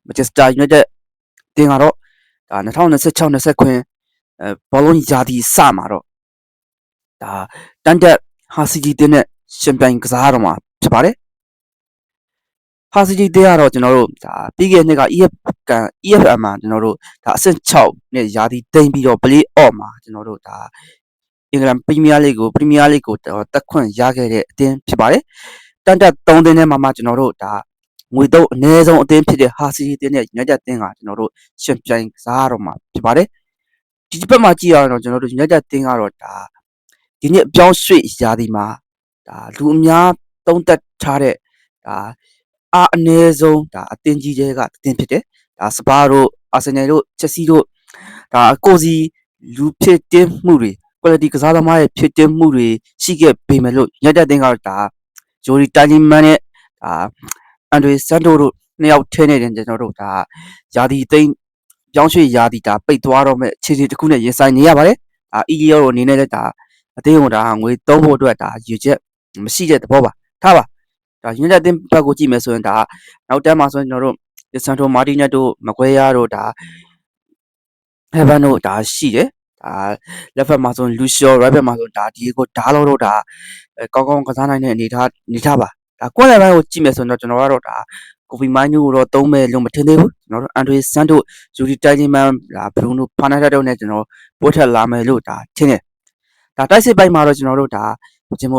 Manchester United တင်ကတော့ဒါ2026-29ဘောလုံးရာသီစမှာတော့ဒါတန်တက်ဟာစီဂျီတင်းနဲ့ရှင်ပြိုင်ကစားတော့မှာဖြစ်ပါတယ်ဟာစီဂျီတင်းကတော့ကျွန်တော်တို့ဒါပြီးခဲ့တဲ့နှစ်က EFL မှာကျွန်တော်တို့ဒါအဆင့်6နဲ့ရာသီတိမ်ပြီးတော့ play off မှာကျွန်တော်တို့ဒါအင်္ဂလန်ပရီးမီးယားလိဂ်ကိုတက်ခွင့်ရခဲ့တဲ့အသင်းဖြစ်ပါတယ်တန်တက်3သင်းထဲမှာကျွန်တော်တို့ဒါငွေ3အနည်းဆုံးအသင်းဖြစ်တဲ့ဟာစီဂျီတင်းနဲ့ United အသင်းကကျွန်တော်တို့ရှင်ပြိုင်ကစားတော့မှာဖြစ်ပါတယ်ဒီဘက်မှာကြည့်ရအောင်ကျွန်တော်တို့ United အသင်းကတော့ဒါဒီနေ့အပြောင်းရွှေ့ရာသီမှာဒါလူအများသုံးသက်ထားတဲ့ဒါအနည်းဆုံးဒါအသင်းကြီးတွေကအသင်းဖြစ်တယ်ဒါစပါတို့အာဆင်နယ်တို့ချက်စီတို့ဒါကိုစီလူဖြစ်တင်းမှုတွေ quality ကစားသမားရဲ့ဖြစ်တင်းမှုတွေရှိခဲ့ပေမဲ့လို့ United အသင်းကတော့ဒါဂျိုဒီတိုင်လီမန်နဲ့ဒါအန်ဒရီဆန်တိုတို့နှစ်ယောက်ထင်းနေတယ်ကျွန်တော်တို့ဒါရာသီသိမ်းပြောင်းရွှေ့ရာသီဒါပိတ်သွားတော့မဲ့အခြေအနေတစ်ခုနဲ့ရင်ဆိုင်နေရပါတယ်ဒါအီလီယောတို့အနေနဲ့လည်းဒါအသင်းကဒါငွေသုံးဖို့အတွက်ဒါရည်ချက်မရှိတဲ့သဘောပါထားပါဒါ United အသင်းဘက်ကိုကြည့်မယ်ဆိုရင်ဒါနောက်တန်းမှာဆိုရင်ကျွန်တော်တို့ဆန်တိုမာတီနက်တို့မကွဲယာတို့ဒါဟက်ဗန်တို့ဒါရှိတယ်ဒါလက်ဖက်မှာဆိုလူရှော် right back မှာဆိုဒါဒီကိုဓာတ်လို့တော့ဒါကောင်းကောင်းကစားနိုင်တဲ့အနေထားပါဒါကွက်လက်ပိုင်းကိုကြည့်မယ်ဆိုတော့ကျွန်တော်ကတော့ဒါကိုဖီမိုင်းညိုကိုတော့သုံးမဲ့လို့မထင်သေးဘူးကျွန်တော်တို့အန်ဒရီဆန်တိုဂျူဒီတိုင်လီမန်ဒါဘရူနိုဖာနာဒက်တို့နဲ့ကျွန်တော်ပို့ထက်လာမယ်လို့ဒါထင်တယ်ဒါတိုက်စစ်ပိုင်းမှာတော့ကျွန်တော်တို့ဒါဂျင်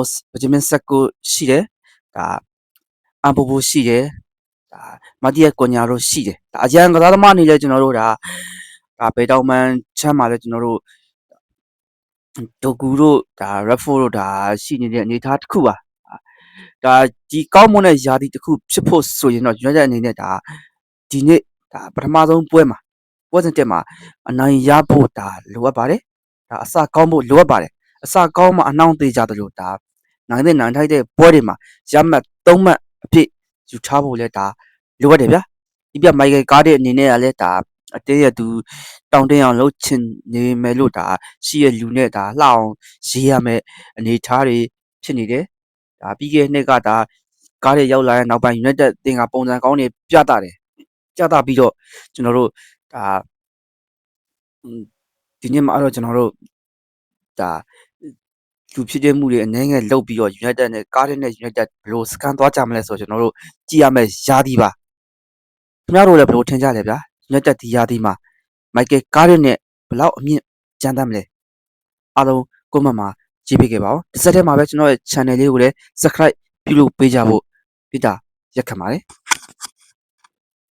မင်ဆက်ကိုရှိတယ်ဒါအမ်ပိုပိုရှိတယ်ဒါမတီးယက်ကွန်ညာတို့ရှိတယ်ဒါအရန်ကစားသမားအနေနဲ့ကျွန်တော်တို့ဒါဘေတောင်မန်ချမ်းမှာလည်းကျွန်တော်တို့ဒိုကူတို့ဒါရက်ဖိုတို့ဒါရှိနေတဲ့အနေအထားတစ်ခုပါဒါဒီကောင်းမွန်တဲ့ယာတီတစ်ခုဖြစ်ဖို့ဆိုရင်တော့ United အနေနဲ့ဒါဒီနေ့ဒါပထမဆုံးပွဲစဉ်တက်မှာအနိုင်ရဖို့ဒါလိုအပ်ပါတယ်ဒါအစကောင်းဖို့လိုအပ်ပါတယ်အစကောင်းမှအနှောင့်သေးကြတယ်လို့ဒါနိုင်ထိုက်တဲ့ပွဲတွေမှာရမှတ်3မှတ်အဖြစ်ယူထားဖို့လဲဒါလိုအပ်တယ်ဗျာဒီပြမိုက်ကယ်ကားတဲ့အနေနဲ့ကလည်းဒါအတင်းရသူတောင်းတင်းအောင်လှုပ်ချင်နေမယ်လို့ဒါရှိရလူနဲ့ဒါလှအောင်ရေးရမယ်အနေထားတွေဖြစ်နေတယ်ဒါပြီးခဲ့တဲ့နှစ်ကဒါကားတွေရောက်လာတဲ့နောက်ပိုင်း United အသင်းကပုံစံကောင်းတွေပြသပြီးတော့ကျွန်တော်တို့ဒါဒီနေ့မှာတော့ကျွန်တော်တို့ဒါလူဖြစ်တဲ့မှုတွေအနေငယ်လုတ်ပြီးတော့ United နဲ့ကားတဲ့နဲ့ United ဘယ်လိုစကန်သွားကြမလဲဆိုတော့ကျွန်တော်တို့ကြည့်ရမယ်ယာတီပါခင်ဗျားတို့လည်းဘယ်လိုထင်ကြလဲဗျာ United ဒီယာတီမှာမိုက်ကယ်ကားတဲ့နဲ့ဘယ်လောက်အမြင့်ကျန်းတတ်မလဲအားလုံးကွန်မန့်မှာရေးပေးခဲ့ပါဦးဒီစက်ထဲမှာပဲကျွန်တော်ရဲ့ channel လေးကိုလည်း subscribe ပြုလုပ်ပေးကြဖို့ပြတာရက်ခံပါတယ်